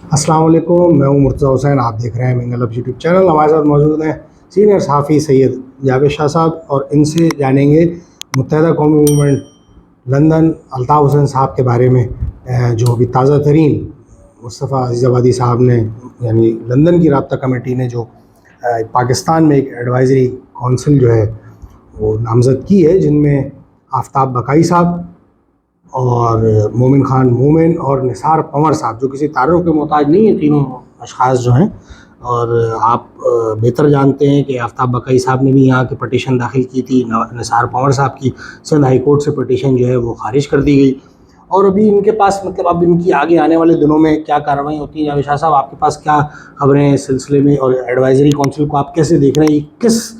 अस्सलाम वालेकुम, मैं हूं मुर्तज़ा हुसैन। आप देख रहे हैं मिंगल हब यूट्यूब चैनल। हमारे साथ मौजूद हैं सीनियर सहाफ़ी सैयद जावेद शाह साहब और इनसे जानेंगे मुत्तहदा कौमी मूवमेंट लंदन अल्ताफ़ हुसैन साहब के बारे में, जो अभी ताज़ा तरीन मुस्तफ़ा अज़ीज़ाबादी साहब ने यानी लंदन की राब्ता कमेटी ने जो पाकिस्तान में एक एडवाइज़री कौंसिल जो है वो नामज़द की है, जिनमें आफ्ताब बकाई साहब और मोमिन खान मोमिन और निसार पंवर साहब, जो किसी तारुफ के मोहताज नहीं है, तीनों अशख़ास जो हैं। और आप बेहतर जानते हैं कि आफ्ताब बकाई साहब ने भी यहाँ की पटिशन दाखिल की थी। निसार पंवर साहब की सिंध हाई कोर्ट से पटिशन जो है वो खारिज कर दी गई। और अभी इनके पास मतलब अब इनकी आगे आने वाले दिनों में क्या कार्रवाई होती है, जावेद शाह साहब आपके पास क्या खबरें हैं इस सिलसिले में, और एडवाइज़री कौंसिल को आप कैसे देख रहे हैं? ये किस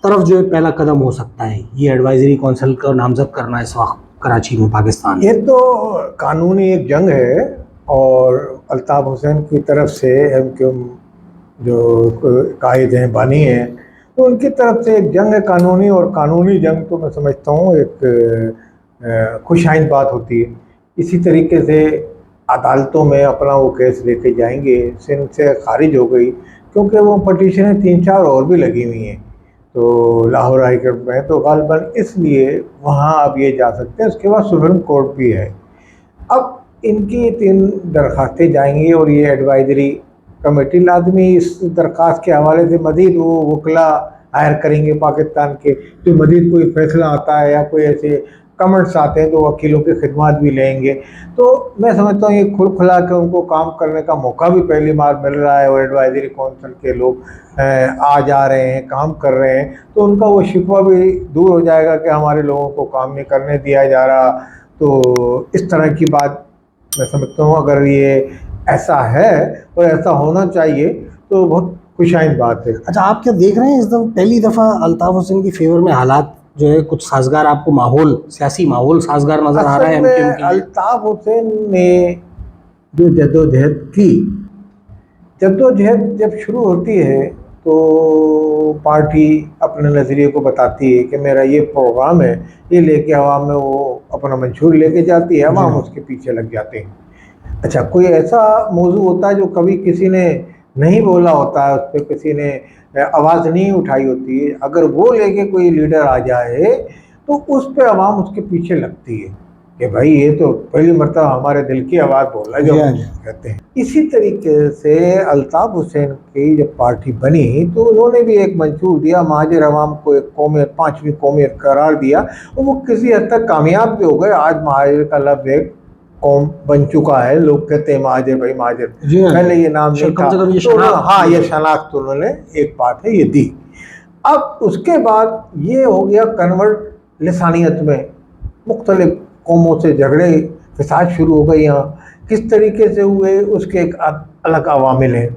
तरफ जो है पहला कदम हो सकता है, ये एडवाइज़री कौंसिल का नामज़द करना इस वक्त कराची में, पाकिस्तान? ये तो कानूनी एक जंग है और अल्ताफ़ हुसैन की तरफ से एमक्यूएम जो कायद हैं, बानी हैं, तो उनकी तरफ से एक जंग है कानूनी। और कानूनी जंग तो मैं समझता हूँ एक खुशाइंद बात होती है। इसी तरीके से अदालतों में अपना वो केस लेके जाएंगे। सिंध से खारिज हो गई क्योंकि वो पटिशनें 3-4 और भी लगी हुई हैं, तो लाहौर हाई कोर्ट में, तो गालिबन इसलिए वहाँ अब ये जा सकते हैं। उसके बाद सुप्रीम कोर्ट भी है। अब इनकी 3 दरखास्तें जाएंगी और ये एडवाइजरी कमेटी लाजमी इस दरखास्त के हवाले से मज़ीद वो वकला हायर करेंगे पाकिस्तान के। तो मज़ीद कोई फैसला आता है या कोई ऐसे कमेंट्स आते हैं तो वकीलों की खिदमत भी लेंगे। तो मैं समझता हूँ ये खुल खुला के उनको काम करने का मौका भी पहली बार मिल रहा है और एडवाइजरी कौंसिल के लोग आ जा रहे हैं, काम कर रहे हैं, तो उनका वो शिकवा भी दूर हो जाएगा कि हमारे लोगों को काम नहीं करने दिया जा रहा। तो इस तरह की बात मैं समझता हूँ, अगर ये ऐसा है और ऐसा होना चाहिए तो बहुत खुशाइंद बात है। अच्छा, आप क्या देख रहे हैं इस दफ़ा पहली दफ़ा अल्ताफ़ हुसैन की फेवर में हालात जो है कुछ साजगार, आपको माहौल, सियासी माहौल साजगार नज़र आ रहा है असल एमक्यूएम में के लिए? अल्ताफ़ हुसैन ने जो जद्दोजहद की, जद्दोजहद जब शुरू होती है तो पार्टी अपने नज़रिए को बताती है कि मेरा ये प्रोग्राम है, ये लेके अवाम में वो अपना मंशूर लेके जाती है, अवाम उसके पीछे लग जाते हैं। अच्छा, कोई ऐसा मौजू होता है जो कभी किसी ने नहीं बोला होता है, उस पर किसी ने आवाज़ नहीं उठाई होती है, अगर वो लेके कोई लीडर आ जाए तो उस पर अवाम उसके पीछे लगती है कि भाई ये तो पहली मरतबा हमारे दिल की आवाज़ बोल रहा है, जो हम कहते हैं। इसी तरीके से अल्ताफ़ हुसैन की जब पार्टी बनी तो उन्होंने भी एक मंशूर दिया, महाजर अवाम को एक कौमियत, 5वीं कौमियत करार दिया, और वो किसी हद तक कामयाब भी हो गए। आज महाजर का लफ्ज़ एक कौम बन चुका है। लोग कहते हैं महाजर भाई महाजर, पहले ये नाम नहीं था, तो हाँ, ये शनाख्त उन्होंने एक बात है ये दी। अब उसके बाद ये हो गया कन्वर्ट लिसानियत में, मुख्तलिफ कौमों से झगड़े फसाद शुरू हो गए। यहाँ किस तरीके से हुए उसके एक अलग अवामिल हैं।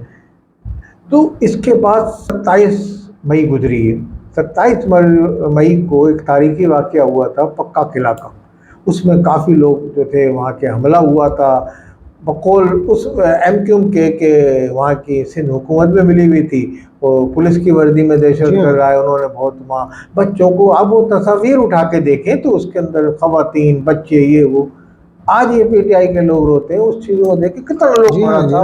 तो इसके बाद 27 मई गुजरी है। 27 मई को एक तारीखी वाक़या हुआ था पक्का किला का। उसमें काफ़ी लोग जो थे वहाँ के हमला हुआ था, बकौल उस एमक्यूएम के वहाँ की सिंध हुकूमत में मिली हुई थी। वो पुलिस की वर्दी में दहशत कर रहा है, उन्होंने बहुत वहाँ बच्चों को, अब वो तस्वीर उठा के देखें तो उसके अंदर ख़वातीन, बच्चे, ये वो। आज ये पीटीआई के लोग रोते हैं उस चीज़ को देख के, कितना लोग मरा था।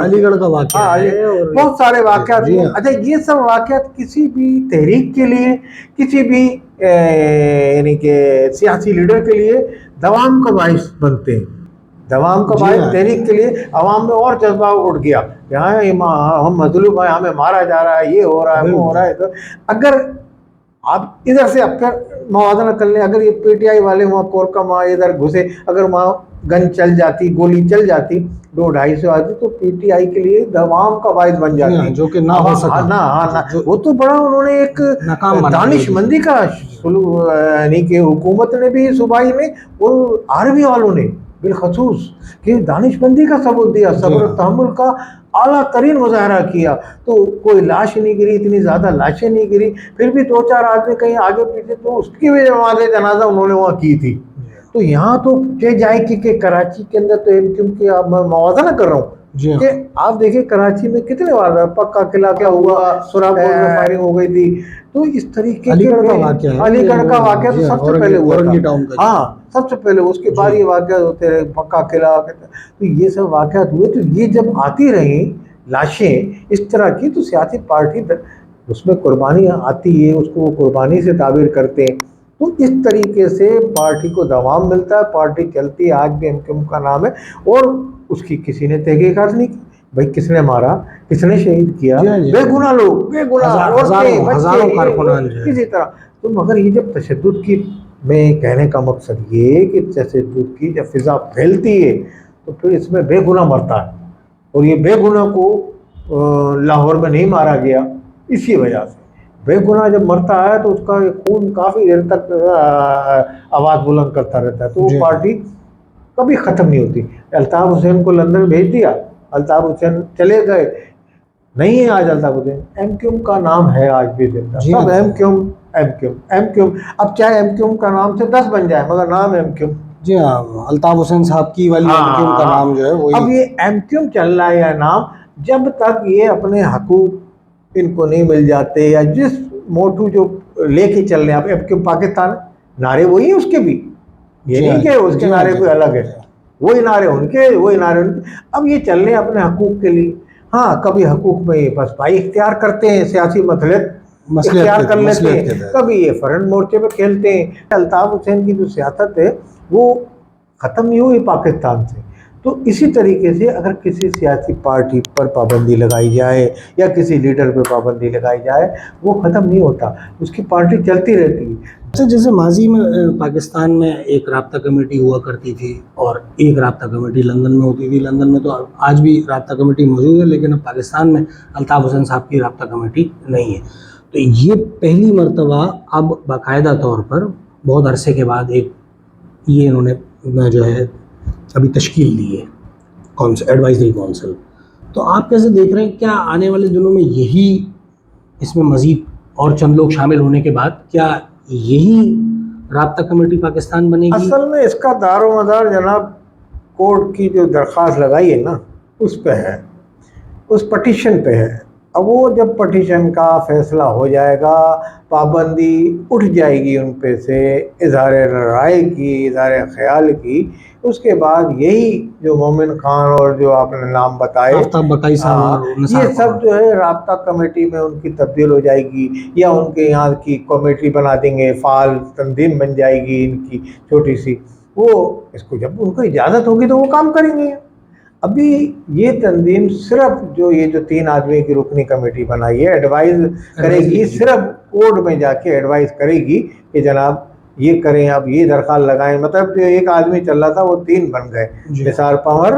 अलीगढ़ का वाक़या है और बहुत सारे वाक़यात। अच्छा, ये सब वाक़यात किसी भी तहरीक के लिए, किसी भी यानी कि सियासी लीडर के लिए दवाम का बाइस बनते हैं। दवाम का बाइस तहरीक के लिए अवाम में और जज्बा उठ गया, यहाँ हम मजलूम हैं, हमें मारा जा रहा है, ये हो रहा है, वो हो रहा है। तो अगर आप इधर से अपना मवाजना कर लें, अगर ये पीटीआई वाले वहाँ कोरकमा इधर घुसे, अगर वहाँ गन चल जाती, गोली चल जाती 200-250 आती, तो पीटीआई के लिए दवाम का बाइस बन जाती, जो कि ना हो सका। ना वो तो बड़ा उन्होंने एक दानिशमंदी का यानी कि हुकूमत ने भी, सूबाई ने, वो आर्मी वालों ने बिलखसूस कि दानिशमंदी का सबूत दिया, सब्र तहम्मुल का आला तरीन मुजाहरा किया। तो कोई लाश नहीं गिरी, इतनी ज़्यादा लाशें नहीं गिरी, फिर भी 2-4 आदमी कहीं आगे पीछे, तो उसकी भी नमाज़े जनाजा उन्होंने वहाँ की थी। तो यहाँ तो के जाए कि कराची के अंदर तो क्योंकि अब मैं मवाज़ना कर रहा हूँ, जी हाँ। कि आप देखिए कराची में कितने वारदात, पक्का किला क्या हुआ, सुरागपुर में फायरिंग हो गई थी। तो इस तरीके के अलीगढ़ का वाकया है, अलीगढ़ का वाकया जी तो हाँ, सबसे पहले हुआ औरंगी था। टाउन का। हाँ, सबसे पहले, उसके बाद जी। ये वाकया होते रहे, पक्का किला। तो ये सब वाकयात हुए, तो ये जब आती रही लाशें इस तरह की, तो सियासी पार्टी उसमें कुर्बानी आती है, उसको वो कुर्बानी से ताबीर करते हैं। तो इस तरीके से पार्टी को दवाम मिलता है, पार्टी चलती है। आज भी एमक्यूएम का नाम है, और उसकी किसी ने तहकीकात नहीं की, भाई किसने मारा, किसने शहीद किया, जी हाँ, जी हाँ। बेगुनाह लोग, बेगुनाह औरतें, हजारों बच्चे, कारकुनान जो है। किसी तरह। तो मगर ये जब तशद्दुद की, मैं कहने का मकसद ये कि तशद्दुद की जब फिजा फैलती है, तो फिर इसमें बेगुनाह मरता है। और ये बेगुनाह को लाहौर में नहीं मारा गया इसी वजह से। बेगुनाह जब मरता है तो उसका खून काफ़ी देर तक आवाज़ बुलंद करता रहता है, तो वो जी। पार्टी कभी ख़त्म नहीं होती। अल्ताफ़ हुसैन को लंदन भेज दिया, अल्ताफ़ हुसैन चले गए, नहीं है आज अल्ताफ़ हुसैन, एमक्यूएम का नाम है आज भी जिंदा, जी सब हाँ। MQM, MQM, MQM. अब चाहे एमक्यूएम का नाम से 10 बन जाए, मगर नाम एमक्यूएम। जी हाँ, अल्ताफ हुसैन साहब की वाली एमक्यूएम का नाम जो है अब वही। ये एमक्यूएम चल रहा है या नाम, जब तक ये अपने हकूक इनको नहीं मिल जाते, या जिस मोटू जो लेके चल रहे हैं, आप एमक्यूएम पाकिस्तान, नारे वही है उसके भी, ये जी हाँ, नहीं कि उसके जी हाँ, नारे जी कोई हाँ। अलग है, वही नारे उनके, वही नारे उनके। अब ये चल रहे हैं अपने हकूक के लिए। हाँ, कभी हकूक में बस भाई इख्तियार करते हैं, सियासी मसलियत इख्तियार कर लेते मसलियत के हैं, तहत। कभी ये फ्रंट मोर्चे पे खेलते हैं। अल्ताफ हुसैन की जो सियासत है वो ख़त्म नहीं हुई पाकिस्तान से। तो इसी तरीके से अगर किसी सियासी पार्टी पर पाबंदी लगाई जाए, या किसी लीडर पर पाबंदी लगाई जाए, वो ख़त्म नहीं होता, उसकी पार्टी चलती रहती है। अच्छा, जैसे माजी में पाकिस्तान में एक राब्ता कमेटी हुआ करती थी, और एक राब्ता कमेटी लंदन में होती थी। लंदन में तो आज भी राब्ता कमेटी मौजूद है, लेकिन अब पाकिस्तान में अल्ताफ हुसैन साहब की राब्ता कमेटी नहीं है। तो ये पहली मर्तबा अब बाकायदा तौर पर बहुत अरसे के बाद एक ये इन्होंने जो है अभी तश्कील दी है, कौंसिल, एडवाइजरी काउंसिल। तो आप कैसे देख रहे हैं, क्या आने वाले दिनों में यही, इसमें मज़ीद और चंद लोग शामिल होने के बाद क्या यही राब्ता कमेटी पाकिस्तान बनेगी? असल में इसका दारोमदार जनाब कोर्ट की जो दरख्वास्त लगाई है ना, उस पे है, उस पटिशन पे है। अब वो जब पटिशन का फैसला हो जाएगा, पाबंदी उठ जाएगी उन पे से, इज़हार राय की, इज़हार ख्याल की, उसके बाद यही जो मोमिन खान और जो आपने नाम बताए, आफ्ताब बकाई साहब और निसार ये सब जो है राब्ता कमेटी में उनकी तब्दील हो जाएगी, या उनके यहाँ की कमेटी बना देंगे, फाल तंजीम बन जाएगी इनकी छोटी सी। वो इसको जब उनको इजाज़त होगी तो वो काम करेंगे। अभी ये तंजीम सिर्फ जो ये जो 3 आदमी की रुकनी कमेटी बनाई है, एडवाइस करेगी, सिर्फ कोर्ट में जाके एडवाइस करेगी कि जनाब ये करें, अब ये दरख्वास्त लगाएं। मतलब जो एक आदमी चल रहा था वो 3 बन गए, निसार पंवर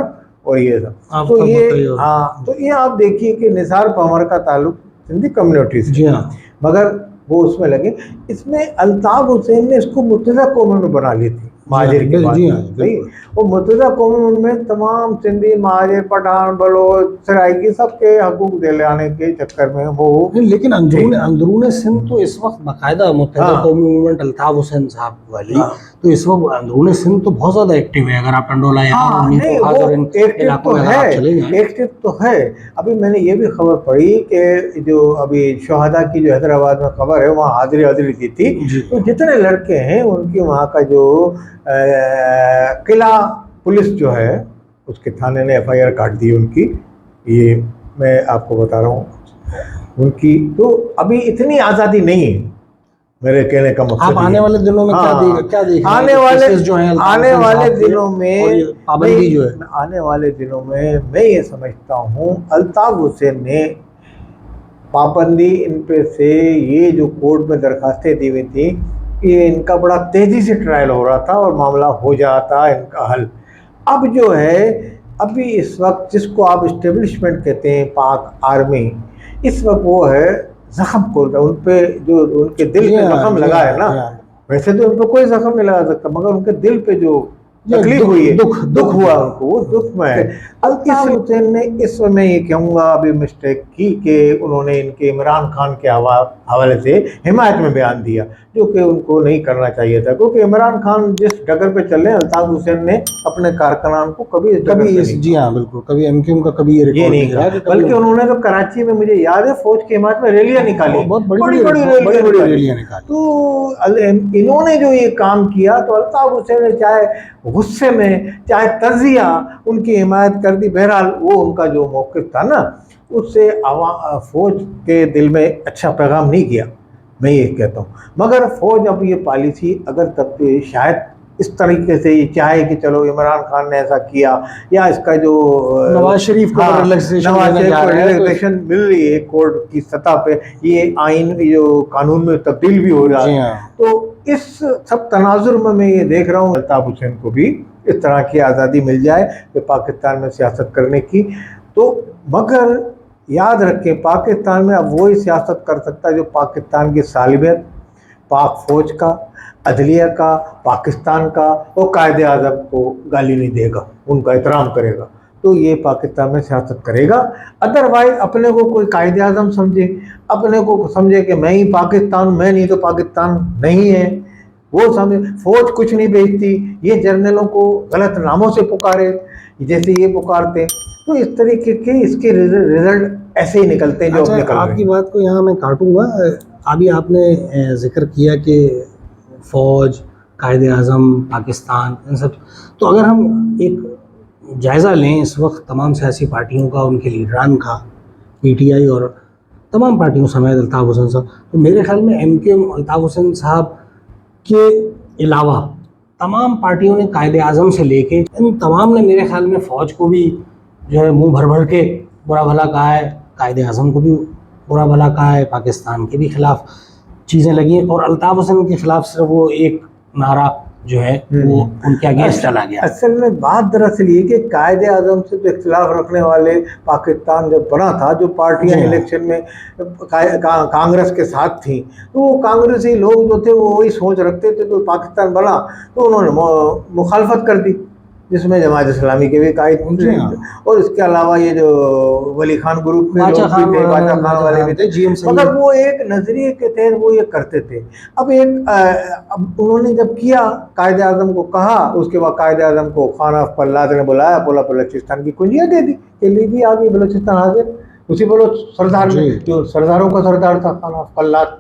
और ये सब। तो ये, हाँ, तो ये आप देखिए कि निसार पंवर का ताल्लुक सिंधी कम्युनिटी से, जी हाँ, मगर वो उसमें लगे। इसमें अल्ताफ हुसैन ने इसको मुत्तहिदा कौमों में बना ली थी महाजिर के बाद, सही। वो मुत्तहिदा कौमों में तमाम सिंधी, महाजिर, पठान, बलोच, सराइकी सबके हकूक दिलाने के चक्कर में वो, लेकिन अंदरून सिंध तो इस वक्त बाकायदा मुत्तहिदा कौमी मूवमेंट अल्ताफ हुसैन साहब वाली, तो इस वक्त अंदरून सिंध तो बहुत ज़्यादा एक्टिव है। अगर आप टंडोला एक्टिव तो है। अभी मैंने ये भी खबर पढ़ी कि जो अभी शहादा की जो हैदराबाद में खबर है, वहाँ हाजिरी दी थी। तो जितने लड़के हैं उनकी वहाँ का जो किला पुलिस जो है, उसके थाने ने FIR काट दी उनकी। ये मैं आपको बता रहा हूँ उनकी। तो अभी इतनी आज़ादी नहीं है, मेरे कहने का मकसद। आप आने वाले दिनों में क्या देख आने वाले जो हैं, आने वाले दिनों में पाबंदी जो है, आने वाले दिनों में मैं ये समझता हूँ अल्ताफ हुसैन ने पाबंदी इन पे से, ये जो कोर्ट में दरखास्तें दी हुई थी, ये इनका बड़ा तेज़ी से ट्रायल हो रहा था और मामला हो जाता इनका हल। अब जो है, अभी इस वक्त जिसको आप इस्टेब्लिशमेंट कहते हैं, पाक आर्मी, इस वक्त वो है जख्म खोल रहा है उन पे, जो उनके दिल पे जख्म लगा है ना। वैसे तो उन पर कोई जख्म नहीं लगा सकता, मगर उनके दिल पे जो तकलीफ हुई है, दुख हुआ उनको, वो दुख में है। अल्ताफ हुसैन ने इस समय ये कहूँगा अभी मिस्टेक की कि उन्होंने इनके इमरान खान के हवाले से हिमायत में बयान दिया, जो कि उनको नहीं करना चाहिए था, क्योंकि इमरान खान जिस डगर पे चल रहे हैं, अल्ताफ हुसैन ने अपने कारकुनान को कभी जी हाँ बिल्कुल, कभी एमक्यूएम का कभी ये नहीं कहा, बल्कि उन्होंने तो कराची में, मुझे याद है, फौज की हिमायत में रैलियां निकाली, बहुत बड़ी बड़ी रैलियां निकाली। तो इन्होंने जो ये काम किया, तो अल्ताफ हुसैन ने चाहे गुस्से में चाहे तजिया उनकी हिमायत कर दी। बहरहाल वो उनका जो मौक़िफ़ था ना, उससे फौज के दिल में अच्छा पैगाम नहीं गया, मैं ये कहता हूँ। मगर फौज अब ये पॉलिसी अगर तब शायद इस तरीके से ये चाहे कि चलो इमरान खान ने ऐसा किया, या इसका जो नवाज शरीफ को रिलैक्सेशन मिल रही है कोर्ट की सतह पे, ये आइन जो कानून में तब्दील भी हो रहा है, तो इस सब तनाजुर में मैं ये देख रहा हूँ अल्ताफ हुसैन को भी इस तरह की आज़ादी मिल जाए कि पाकिस्तान में सियासत करने की। तो मगर याद रखें, पाकिस्तान में अब वही सियासत कर सकता है जो पाकिस्तान की सालियत, पाक फौज का, अदलिया का, पाकिस्तान का, और कायदे आज़म को गाली नहीं देगा, उनका एहतराम करेगा, तो ये पाकिस्तान में सियासत करेगा। अदरवाइज अपने को कोई कायदे आज़म समझे, अपने को समझे कि मैं ही पाकिस्तान, मैं नहीं तो पाकिस्तान नहीं है, वो समझे। फौज कुछ नहीं भेजती, ये जर्नलों को गलत नामों से पुकारे जैसे ये पुकारते, तो इस तरीके के इसके रिजल्ट ऐसे ही निकलते हैं जो अच्छा, निकल रहे हैं। आपकी बात को यहाँ मैं काटूंगा। अभी आपने जिक्र किया कि फ़ौज, कायदे आज़म, पाकिस्तान, इन सब, तो अगर हम एक जायज़ा लें इस वक्त तमाम सियासी पार्टियों का, उनके लीडरान का, पीटीआई और तमाम पार्टियों समेत अल्ताफ़ हुसैन साहब, तो मेरे ख्याल में एमक्यूएम अल्ताफ़ हुसैन साहब के अलावा तमाम पार्टियों ने कायदे आज़म से लेके इन तमाम ने मेरे ख्याल में फ़ौज को भी जो है मुँह भर भर के बुरा भला कहा है, कायदे आज़म को भी बुरा भला कहा है, पाकिस्तान के भी ख़िलाफ़ चीज़ें लगी हैं, और अल्ताफ़ हुसैन के ख़िलाफ़ सिर्फ वो एक नारा जो है वो उनके अगेंस्ट चला गया। असल में बात दरअसल ये कि कायदे आज़म से तो इख्तिलाफ रखने वाले पाकिस्तान जब बना था, जो पार्टियां इलेक्शन में कांग्रेस के साथ थी, तो वो कांग्रेसी लोग जो थे वो वही सोच रखते थे, तो पाकिस्तान बना तो उन्होंने मुखालफत कर दी, जिसमें जमात इस्लामी के भी कायद थे, और इसके अलावा ये जो वली खान ग्रुप के लोग भी थे, बाचा खान वाले भी थे, मगर वो एक नज़रिए के तहत वो ये करते थे। अब उन्होंने जब किया, कायदे आज़म को कहा, उसके बाद कायदे आज़म को खान ऑफ पल्लाद ने बुलाया, बोला बलूचिस्तान की कुंजियाँ दे दी कि लीजिए आ गई बलूचिस्तान हाजिर। उसी बोलो सरदार में, जो सरदारों का सरदार था खान ऑफ पल्लाद,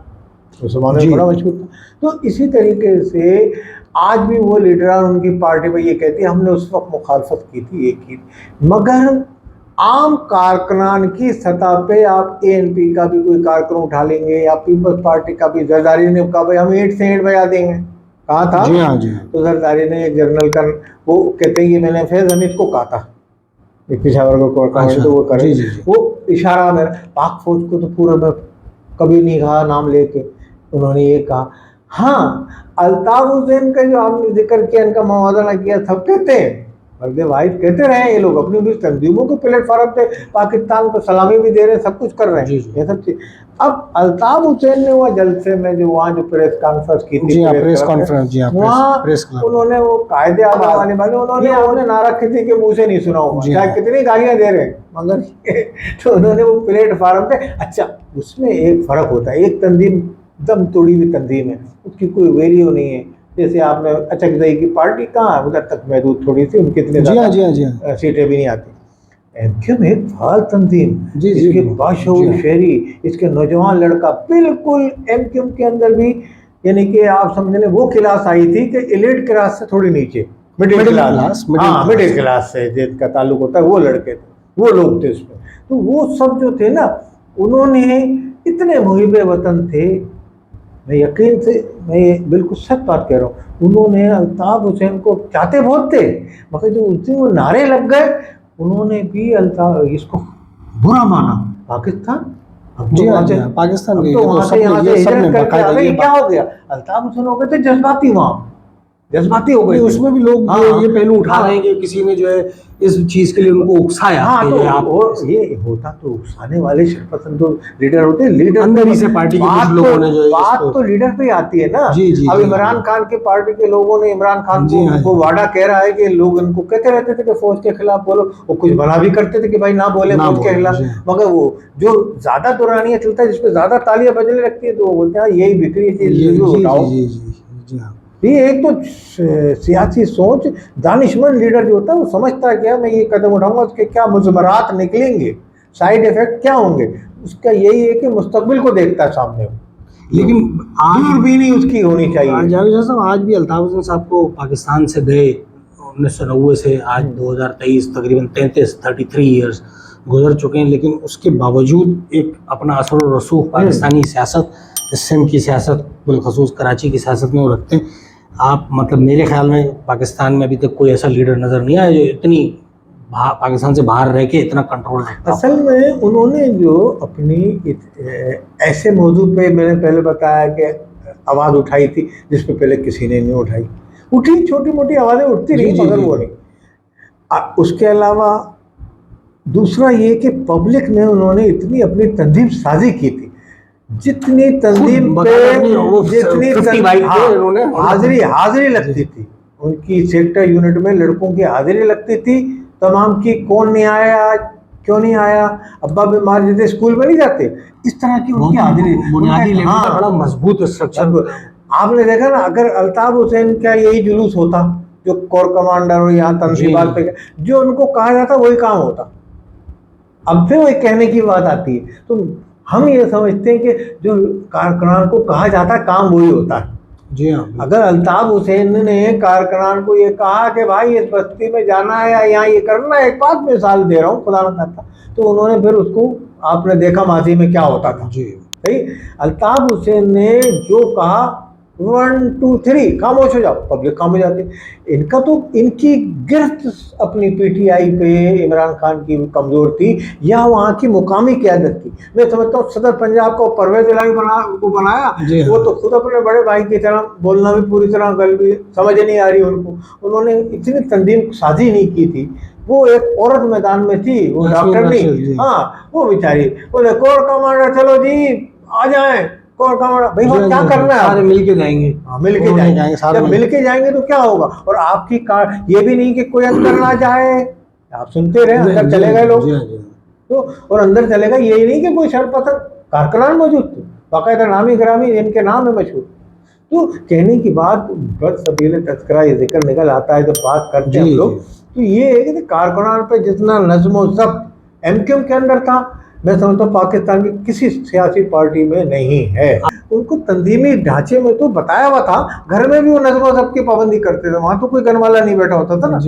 मुसलमानों में बड़ा मशहूर था। तो इसी तरीके से आज भी वो लीडरान उनकी पार्टी में ये कहती है हमने उस वक्त मुखालफत की थी, ये की, मगर आम कारकुनान की सतह पे आप एएनपी का भी कोई कारकुन उठा लेंगे, या पीपल्स पार्टी का भी, जरदारी ने कहा भाई हम ईंट से ईंट बजा देंगे, कहा था। जी हाँ, जी हाँ। तो जरदारी ने एक जर्नल का वो कहते हैं कि मैंने फैज़ हमीद को कहा था, एक पिशावर को कहा, तो वो करे, वो इशारा मेरा, पाक फौज को तो पूरा में कभी नहीं कहा नाम लेके, उन्होंने ये कहा। हाँ, अल्ताफ हुसैन का जो आपने जिक्र किया, इनका मवादना किया, सब कहते हैं, मर्द वाहिद कहते रहे, ये लोग अपनी तंजीमों के प्लेटफॉर्म पे पाकिस्तान को सलामी भी दे रहे हैं, सब कुछ कर रहे हैं, ये सब चीज। अब अल्ताफ हुसैन ने वह जलसे में जो वहाँ जो प्रेस कॉन्फ्रेंस की थी, प्रेस कॉन्फ्रेंस, वहाँ उन्होंने वो कायदे आज़म वाले उन्होंने नारा खींची के मुँह से नहीं सुना हुआ, चाहे कितनी गालियाँ दे रहे हैं, मगर तो उन्होंने वो प्लेटफॉर्म पे, अच्छा उसमें एक फ़र्क होता है, एक तंजीम दम तोड़ी हुई तंजीम है, उसकी कोई वैल्यू नहीं है। जैसे आपने अचकज़ई की पार्टी कहाँ उधर तक महदूद थोड़ी सी, उनके इतने सीटें भी नहीं आती। एमक्यूएम एक फाल तंजीम, इसके बाशऊर शहरी, इसके नौजवान लड़का, बिल्कुल एमक्यूएम के अंदर भी, यानी कि आप समझ लें वो क्लास आई थी कि एलिट क्लास से थोड़ी नीचे, मिडिल क्लास से जिसका ताल्लुक होता है, वो लड़के थे, वो लोग थे उसमें। तो वो सब जो थे ना, उन्होंने इतने मुहिब वतन थे, मैं यकीन से, मैं बिल्कुल सच बात कह रहा हूँ, उन्होंने अल्ताफ हुसैन को चाहते बहुत थे, मगर जो उस दिन वो नारे लग गए, उन्होंने भी इसको बुरा माना। पाकिस्तान, पाकिस्तान तो वहाँ से यहाँ से हिजरत करके आ गए, क्या हो गया, अल्ताफ हुसैन हो गए थे जज्बाती वहाँ, जज्बाती हो गए नहीं, थे। उसमें भी लोग हाँ, ये पहलू उठा हाँ। रहे हैं कि किसी ने जो है इस चीज के लिए उनको उकसाया हाँ, कि तो जो है आप ये होता तो उकसाने वाले शरपसंद तो लीडर होते हैं। लीडर अंदर ही से पार्टी के कुछ लोगों ने जो है बात इसको तो लीडर पे आती है ना। जी जी अब जी इमरान खान के पार्टी के लोगों ने इमरान खान जी, हाँ को जी। वादा कह रहा है कि लोग इनको कहते रहते थे कि फौज के खिलाफ बोलो, वो कुछ मना भी करते थे कि भाई ना बोले ना फौज के बोले, खिलाफ, जी। मगर वो जो ज्यादा दुरानियां चलता है, जिसपे ज्यादा तालियां बजने लगती है, तो वो बोलते हैं यही बिक्री ये चीज जी जी उठाओ। जी जी जी हाँ। ये एक तो सियासी सोच, दानिशमंद लीडर जो होता है वो समझता है क्या मैं ये कदम उठाऊंगा उसके क्या मुज़मरात निकलेंगे, साइड इफेक्ट क्या होंगे, उसका यही है कि मुस्तकबिल को देखता है सामने वो। लेकिन आज दूरबीनी उसकी होनी चाहिए। जावेद साहब आज भी अल्ताफ हुसैन साहब को पाकिस्तान से गए 1990 से आज 2023 तकरीबन 33 ईयर्स गुजर चुके हैं, लेकिन उसके बावजूद एक अपना असर और रसूख पाकिस्तानी सियासत, सिंध की सियासत, बिलखसूस कराची की सियासत में वो रखते हैं। आप मतलब मेरे ख्याल में पाकिस्तान में अभी तक कोई ऐसा लीडर नज़र नहीं आया जो इतनी पाकिस्तान से बाहर रह के इतना कंट्रोल रखता हो। असल में उन्होंने जो अपनी ऐसे मौजू पे मैंने पहले बताया कि आवाज़ उठाई थी जिस पे पहले किसी ने नहीं उठाई, उठी छोटी मोटी आवाज़ें उठती जी, रही जी, मगर जी। वो नहीं। उसके अलावा दूसरा ये कि पब्लिक में उन्होंने इतनी अपनी तंजीम साजी की थी, जितनी तंजीम खुद पे बताया नहीं, वो 50 बाइक पे हाँ, उन्होंने हाजिरी लगती थी उनकी, सेक्टर यूनिट में लड़कों की हाजिरी लगती थी तमाम की, कौन नहीं आया आज, क्यों नहीं आया, अब्बा बीमार, जैसे स्कूल में नहीं जाते इस तरह की उनकी हाजिरी, बुनियादी लेवल हाँ, पे बड़ा मजबूत स्ट्रक्चर। आपने देखा ना, अगर अल्ताफ हुसैन का यही जुलूस होता, जो कोर कमांडर और यहाँ तंजीबात पे जो उनको कहा जाता वही काम होता। अब फिर वही कहने की बात आती है, तो हम ये समझते हैं कि जो कारकुनान को कहा जाता है काम वही होता है। जी हाँ। अगर अल्ताफ हुसैन ने कारकुनान को ये कहा कि भाई इस बस्ती में जाना है या यहाँ ये करना है, एक बात मिसाल दे रहा हूँ खुदा न खास्ता, तो उन्होंने फिर उसको, आपने देखा माजी में क्या होता था। जी सही, अल्ताफ हुसैन ने जो कहा 1 2 3 खामोश हो जाओ, पब्लिक खामोश जाती है। इनका तो इनकी गिरफ्त अपनी पीटीआई पे इमरान खान की कमजोर थी या वहाँ की मुकामी क़यादत की। मैं समझता हूँ सदर पंजाब को परवेज इलाही को बनाया, वो तो खुद अपने बड़े भाई की तरह बोलना भी पूरी तरह गलती समझ नहीं आ रही उनको, उन्होंने इतनी तंजीम साजी नहीं की थी। वो एक औरत मैदान में थी, वो डॉक्टर नहीं, हाँ वो बेचारी बोले कोर कमांडर चलो जी आ जाए, कोर कमांडर भाई वहाँ क्या करना है, सारे मिल के जाएंगे। हाँ मिल के जाएंगे, जब मिल के जाएंगे तो क्या होगा, और आपकी कार ये भी नहीं कि कोई अंदर ना जाए, आप सुनते रहे अंदर चले गए लोग, तो और अंदर चलेगा, यही नहीं कि कोई शरपसंद कारकुनान मौजूद थे, बाकायदा नामी ग्रामी इनके नाम है मशहूर। तो कहने की बात बस सबीले तस्करा ये जिक्र निकल आता है जब बात करते हैं हम लोग, तो ये है कि कारकुनान पे जितना नज्म व ज़ब्त एमक्यूएम के अंदर था, मैं समझता हूँ पाकिस्तान की किसी सियासी पार्टी में नहीं है। उनको तंजीमी ढांचे में तो बताया हुआ था, घर में भी वो नज्म व ज़ब्त की पाबंदी करते थे, वहाँ तो कोई गनवाला नहीं बैठा होता था ना।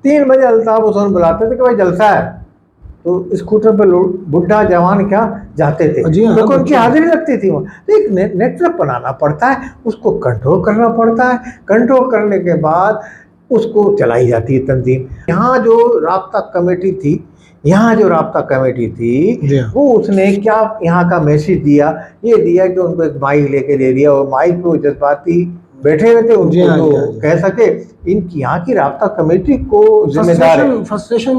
3 बजे अल्ताफ हुसैन बुलाते थे कि भाई जलसा है, तो स्कूटर पे बुढ़ा जवान क्या जाते थे, क्योंकि उनकी हाजिरी लगती थी वहाँ। तो एक नेटवर्क बनाना पड़ता है, उसको कंट्रोल करना पड़ता है, कंट्रोल करने के बाद उसको चलाई जाती है तंजीम। यहाँ जो राब्ता कमेटी थी, वो उसने क्या यहाँ का मैसेज दिया, ये दिया कि उनको एक माइक लेके दे दिया, और माइक पे जज्बाती बैठे हुए थे, उनको जो कह सके, इनकी यहाँ की राब्ता कमेटी को जिम्मेदार है, फ्रस्ट्रेशन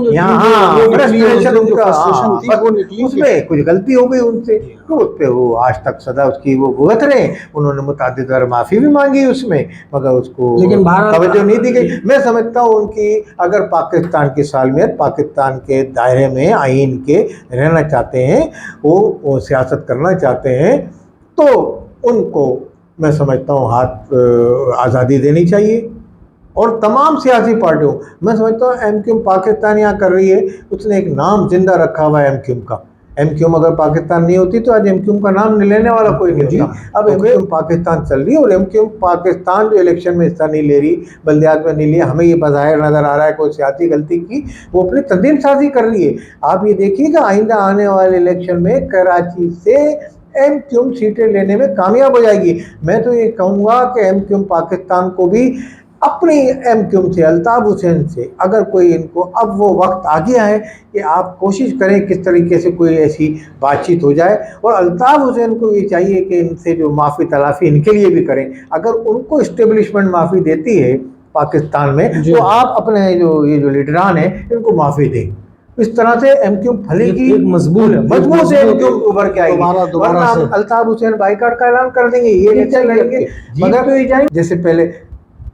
उसमें कुछ गलती हो गई उनसे, तो उस पर वो आज तक सदा उसकी वो भुगत रहे। उन्होंने मुतादिद बार माफ़ी भी मांगी उसमें, मगर उसको लेकिन तवज्जो नहीं दी गई। मैं समझता हूँ उनकी अगर पाकिस्तान की सालमियत, पाकिस्तान के दायरे में आइन के रहना चाहते हैं, वो सियासत करना चाहते हैं, तो उनको मैं समझता हूँ आज़ादी देनी चाहिए। और तमाम सियासी पार्टियों, मैं समझता हूँ एमक्यूएम पाकिस्तान यहाँ कर रही है, उसने एक नाम जिंदा रखा हुआ है एमक्यूएम का। एमक्यूएम अगर पाकिस्तान नहीं होती तो आज एमक्यूएम का नाम लेने वाला कोई नहीं होता। अब एमक्यूएम पाकिस्तान चल रही है, और एमक्यूएम पाकिस्तान जो इलेक्शन में हिस्सा नहीं ले रही, बल्दियात में नहीं लिया, हमें ये बज़ाहिर नज़र आ रहा है कोई सियासी गलती की, वो अपनी तंजीम साजी कर रही है। आप ये देखिएगा आइंदा आने वाले इलेक्शन में कराची से एमक्यूएम सीटें लेने में कामयाब हो जाएगी। मैं तो ये कहूँगा कि एमक्यूएम पाकिस्तान को भी अपनी एमक्यूएम से, अल्ताफ हुसैन से अगर कोई इनको, अब वो वक्त आ गया है कि आप कोशिश करें किस तरीके से कोई ऐसी बातचीत हो जाए, और अल्ताफ हुसैन को ये चाहिए कि इनसे जो माफ़ी तलाफ़ी इनके लिए भी करें। अगर उनको इस्टेब्लिशमेंट माफ़ी देती है पाकिस्तान में, जी। तो आप अपने ये जो लीडरान हैं इनको माफ़ी दें। इस तरह से एमक्यूएम फलेगी, एक मजबूत एमक्यूएम उभर के आएगी। दोबारा वरना से हम अल्ताफ हुसैन बाइकाट का ऐलान कर देंगे, ये इलेक्शन लड़ेंगे, मगर तो ये जाएंगे। जैसे पहले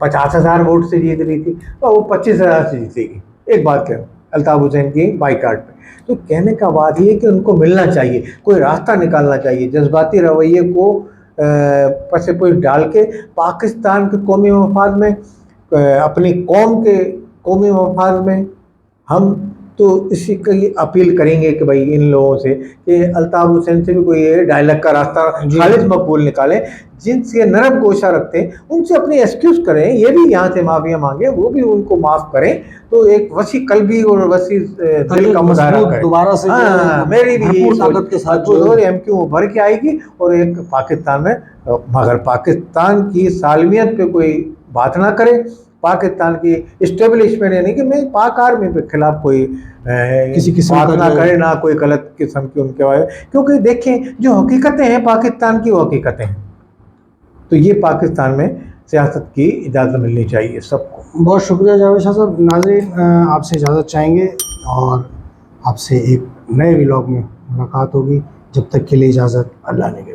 50,000 वोट से जीत रही थी, तो वो 25,000 से जीतेगी। एक बात कह, अल्ताफ हुसैन की बाइकाट पे, तो कहने का बात ये कि उनको मिलना चाहिए, कोई रास्ता निकालना चाहिए, जज्बाती रवैये को पसे डाल के पाकिस्तान के कौमी मफाद में, अपनी कौम के कौमी मफाद में हम तो इसी की अपील करेंगे कि भाई इन लोगों से कि अल्ताफ हुसैन से भी कोई डायलॉग का रास्ता खालिद मकबूल निकालें, जिनसे नरम गोशा रखते हैं उनसे अपनी एक्सक्यूज करें, ये भी यहाँ से माफिया मांगे, वो भी उनको माफ़ करें, तो एक वसी कल्बी और वसी दिल का मुजाहरा करें दोबारा से। मेरी भी यही ताकत के साथ एमक्यू उभर के आएगी, और एक पाकिस्तान में, मगर पाकिस्तान की सालमियत पे कोई बात ना करे, पाकिस्तान की इस्टेब्लिशमेंट, यानी कि मैं पाक आर्मी के खिलाफ कोई किसी किस्म बात का ना करे, ना कोई गलत किस्म की उनके बारे, क्योंकि देखें जो हकीकतें हैं पाकिस्तान की, वो हकीकतें हैं, तो ये पाकिस्तान में सियासत की इजाज़त मिलनी चाहिए सबको। बहुत शुक्रिया जावेद शाह साहब। नाज़रीन, आपसे इजाज़त चाहेंगे और आपसे एक नए व्लॉग में मुलाकात होगी। जब तक के लिए इजाज़त, अल्लाह ने।